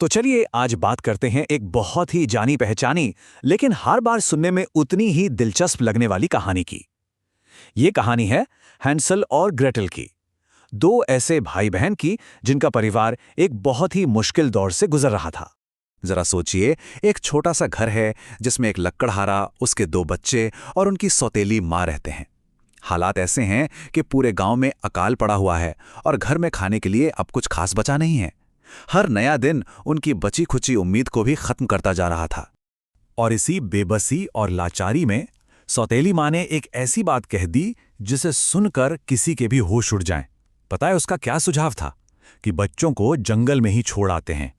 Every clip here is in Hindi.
तो चलिए आज बात करते हैं एक बहुत ही जानी पहचानी लेकिन हर बार सुनने में उतनी ही दिलचस्प लगने वाली कहानी की। ये कहानी है हैंसल और ग्रेटल की। दो ऐसे भाई बहन की जिनका परिवार एक बहुत ही मुश्किल दौर से गुजर रहा था। जरा सोचिए, एक छोटा सा घर है जिसमें एक लकड़हारा, उसके दो बच्चे और उनकी सौतेली माँ रहते हैं। हालात ऐसे हैं कि पूरे गांव में अकाल पड़ा हुआ है और घर में खाने के लिए अब कुछ खास बचा नहीं है। हर नया दिन उनकी बची खुची उम्मीद को भी खत्म करता जा रहा था। और इसी बेबसी और लाचारी में सौतेली माँ ने एक ऐसी बात कह दी जिसे सुनकर किसी के भी होश उड़ जाएं। पता है उसका क्या सुझाव था? कि बच्चों को जंगल में ही छोड़ आते हैं,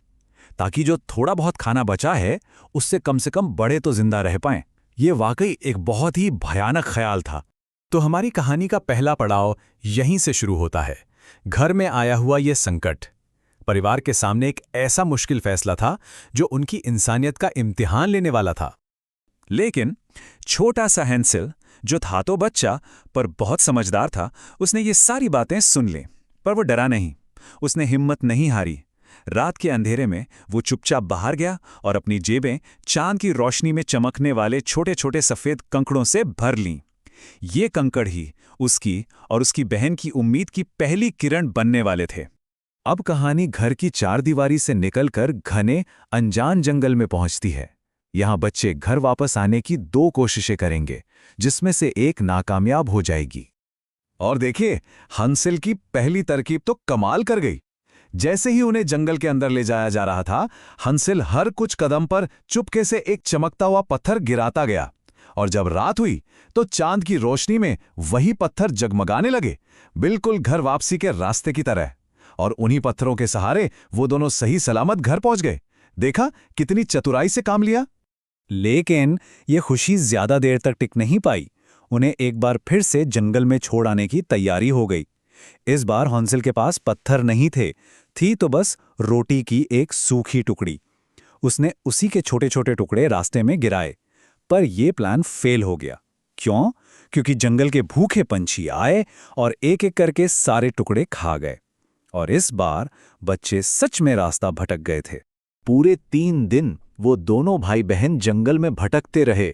ताकि जो थोड़ा बहुत खाना बचा है उससे कम बड़े तो जिंदा रह पाएं। ये वाकई एक बहुत ही भयानक ख्याल था। तो हमारी कहानी का पहला पड़ाव यहीं से शुरू होता है। घर में आया हुआ ये संकट परिवार के सामने एक ऐसा मुश्किल फैसला था जो उनकी इंसानियत का इम्तिहान लेने वाला था। लेकिन छोटा सा हैंसल, जो था तो बच्चा पर बहुत समझदार था, उसने ये सारी बातें सुन ली। पर वो डरा नहीं, उसने हिम्मत नहीं हारी। रात के अंधेरे में वो चुपचाप बाहर गया और अपनी जेबें चांद की रोशनी में चमकने वाले छोटे छोटे सफ़ेद कंकड़ों से भर लीं। ये कंकड़ ही उसकी और उसकी बहन की उम्मीद की पहली किरण बनने वाले थे। अब कहानी घर की चारदीवारी से निकलकर घने अनजान जंगल में पहुंचती है। यहां बच्चे घर वापस आने की दो कोशिशें करेंगे, जिसमें से एक नाकामयाब हो जाएगी। और देखिए, हंसल की पहली तरकीब तो कमाल कर गई। जैसे ही उन्हें जंगल के अंदर ले जाया जा रहा था, हंसल हर कुछ कदम पर चुपके से एक चमकता हुआ पत्थर गिराता गया। और जब रात हुई तो चांद की रोशनी में वही पत्थर जगमगाने लगे, बिल्कुल घर वापसी के रास्ते की तरह। और उन्हीं पत्थरों के सहारे वो दोनों सही सलामत घर पहुंच गए। देखा कितनी चतुराई से काम लिया। लेकिन ये खुशी ज्यादा देर तक टिक नहीं पाई। उन्हें एक बार फिर से जंगल में छोड़ आने की तैयारी हो गई। इस बार हंसल के पास पत्थर नहीं थे, थी तो बस रोटी की एक सूखी टुकड़ी। उसने उसी के छोटे छोटे टुकड़े रास्ते में गिराए। पर यह प्लान फेल हो गया। क्यों? क्योंकि जंगल के भूखे पंछी आए और एक एक करके सारे टुकड़े खा गए। और इस बार बच्चे सच में रास्ता भटक गए थे। पूरे 3 दिन वो दोनों भाई बहन जंगल में भटकते रहे,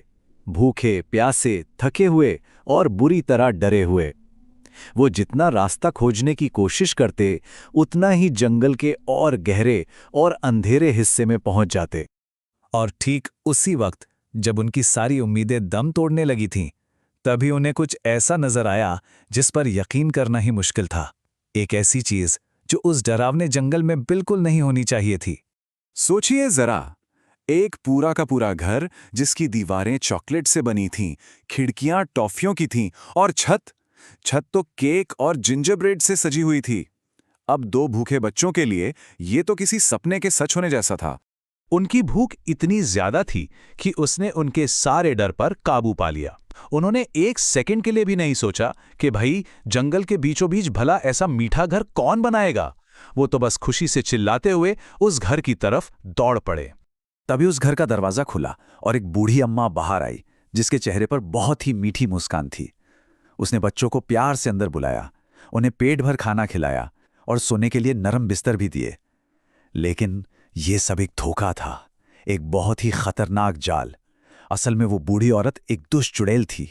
भूखे, प्यासे, थके हुए और बुरी तरह डरे हुए। वो जितना रास्ता खोजने की कोशिश करते, उतना ही जंगल के और गहरे और अंधेरे हिस्से में पहुंच जाते। और ठीक उसी वक्त जब उनकी सारी उम्मीदें दम तोड़ने लगी थीं, तभी उन्हें कुछ ऐसा नजर आया जिस पर यकीन करना ही मुश्किल था। एक ऐसी चीज जो उस डरावने जंगल में बिल्कुल नहीं होनी चाहिए थी। सोचिए जरा, एक पूरा का पूरा घर जिसकी दीवारें चॉकलेट से बनी थीं, खिड़कियां टॉफियों की थीं और छत तो केक और जिंजर ब्रेड से सजी हुई थी। अब 2 भूखे बच्चों के लिए ये तो किसी सपने के सच होने जैसा था। उनकी भूख इतनी ज्यादा थी कि उसने उनके सारे डर पर काबू पा लिया। उन्होंने एक सेकंड के लिए भी नहीं सोचा कि भाई जंगल के बीचों बीच भला ऐसा मीठा घर कौन बनाएगा। वो तो बस खुशी से चिल्लाते हुए उस घर की तरफ दौड़ पड़े। तभी उस घर का दरवाजा खुला और एक बूढ़ी अम्मा बाहर आई, जिसके चेहरे पर बहुत ही मीठी मुस्कान थी। उसने बच्चों को प्यार से अंदर बुलाया, उन्हें पेट भर खाना खिलाया और सोने के लिए नरम बिस्तर भी दिए। लेकिन यह सब एक धोखा था, एक बहुत ही खतरनाक जाल। असल में वो बूढ़ी औरत एक दुष्ट चुड़ैल थी।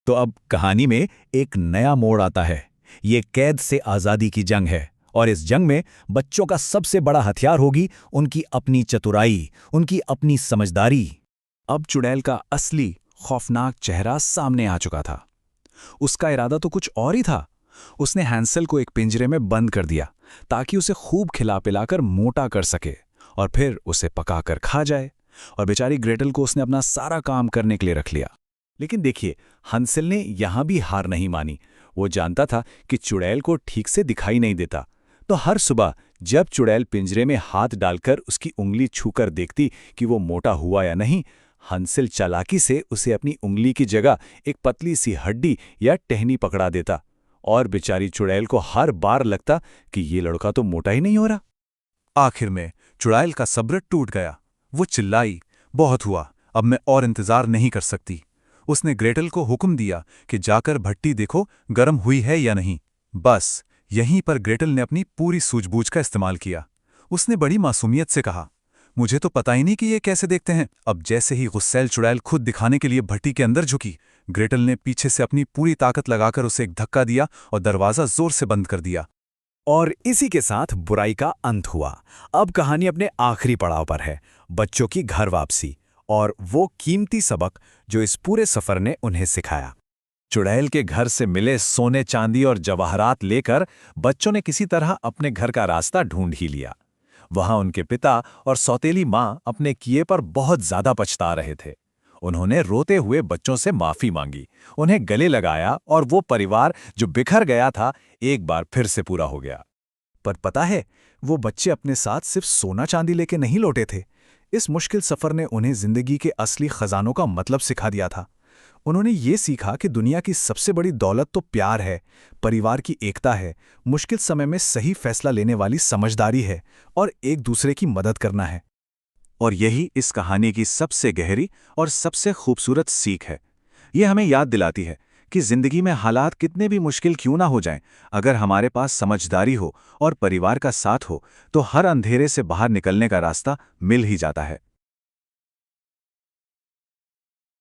तो अब कहानी में एक नया मोड़ आता है। ये कैद से आजादी की जंग है और इस जंग में बच्चों का सबसे बड़ा हथियार होगी उनकी अपनी चतुराई, उनकी अपनी समझदारी। अब चुड़ैल का असली खौफनाक चेहरा सामने आ चुका था। उसका इरादा तो कुछ और ही था। उसने हैंसल को एक पिंजरे में बंद कर दिया ताकि उसे खूब खिला पिलाकर मोटा कर सके और फिर उसे पकाकर खा जाए। और बेचारी ग्रेटल को उसने अपना सारा काम करने के लिए रख लिया। लेकिन देखिए, हंसल ने यहां भी हार नहीं मानी। वो जानता था कि चुड़ैल को ठीक से दिखाई नहीं देता। तो हर सुबह जब चुड़ैल पिंजरे में हाथ डालकर उसकी उंगली छूकर देखती कि वो मोटा हुआ या नहीं, हंसल चालाकी से उसे अपनी उंगली की जगह एक पतली सी हड्डी या टहनी पकड़ा देता। और बेचारी चुड़ैल को हर बार लगता कि ये लड़का तो मोटा ही नहीं हो रहा। आखिर में चुड़ैल का सब्र टूट गया। वो चिल्लाई, बहुत हुआ, अब मैं और इंतजार नहीं कर सकती। उसने ग्रेटल को हुक्म दिया कि जाकर भट्टी देखो गर्म हुई है या नहीं। बस यहीं पर ग्रेटल ने अपनी पूरी सूझबूझ का इस्तेमाल किया। उसने बड़ी मासूमियत से कहा, मुझे तो पता ही नहीं कि ये कैसे देखते हैं। अब जैसे ही गुस्सैल चुड़ैल खुद दिखाने के लिए भट्टी के अंदर झुकी, ग्रेटल ने पीछे से अपनी पूरी ताकत लगाकर उसे एक धक्का दिया और दरवाजा जोर से बंद कर दिया। और इसी के साथ बुराई का अंत हुआ। अब कहानी अपने आखिरी पड़ाव पर है, बच्चों की घर वापसी और वो कीमती सबक जो इस पूरे सफर ने उन्हें सिखाया। चुड़ैल के घर से मिले सोने चांदी और जवाहरात लेकर बच्चों ने किसी तरह अपने घर का रास्ता ढूंढ ही लिया। वहां उनके पिता और सौतेली मां अपने किए पर बहुत ज्यादा पछता रहे थे। उन्होंने रोते हुए बच्चों से माफी मांगी, उन्हें गले लगाया और वो परिवार जो बिखर गया था एक बार फिर से पूरा हो गया। पर पता है, वो बच्चे अपने साथ सिर्फ सोना चांदी लेके नहीं लौटे थे। इस मुश्किल सफर ने उन्हें जिंदगी के असली खजानों का मतलब सिखा दिया था। उन्होंने ये सीखा कि दुनिया की सबसे बड़ी दौलत तो प्यार है, परिवार की एकता है, मुश्किल समय में सही फैसला लेने वाली समझदारी है और एक दूसरे की मदद करना है। और यही इस कहानी की सबसे गहरी और सबसे खूबसूरत सीख है। ये हमें याद दिलाती है कि जिंदगी में हालात कितने भी मुश्किल क्यों ना हो जाएं, अगर हमारे पास समझदारी हो और परिवार का साथ हो तो हर अंधेरे से बाहर निकलने का रास्ता मिल ही जाता है।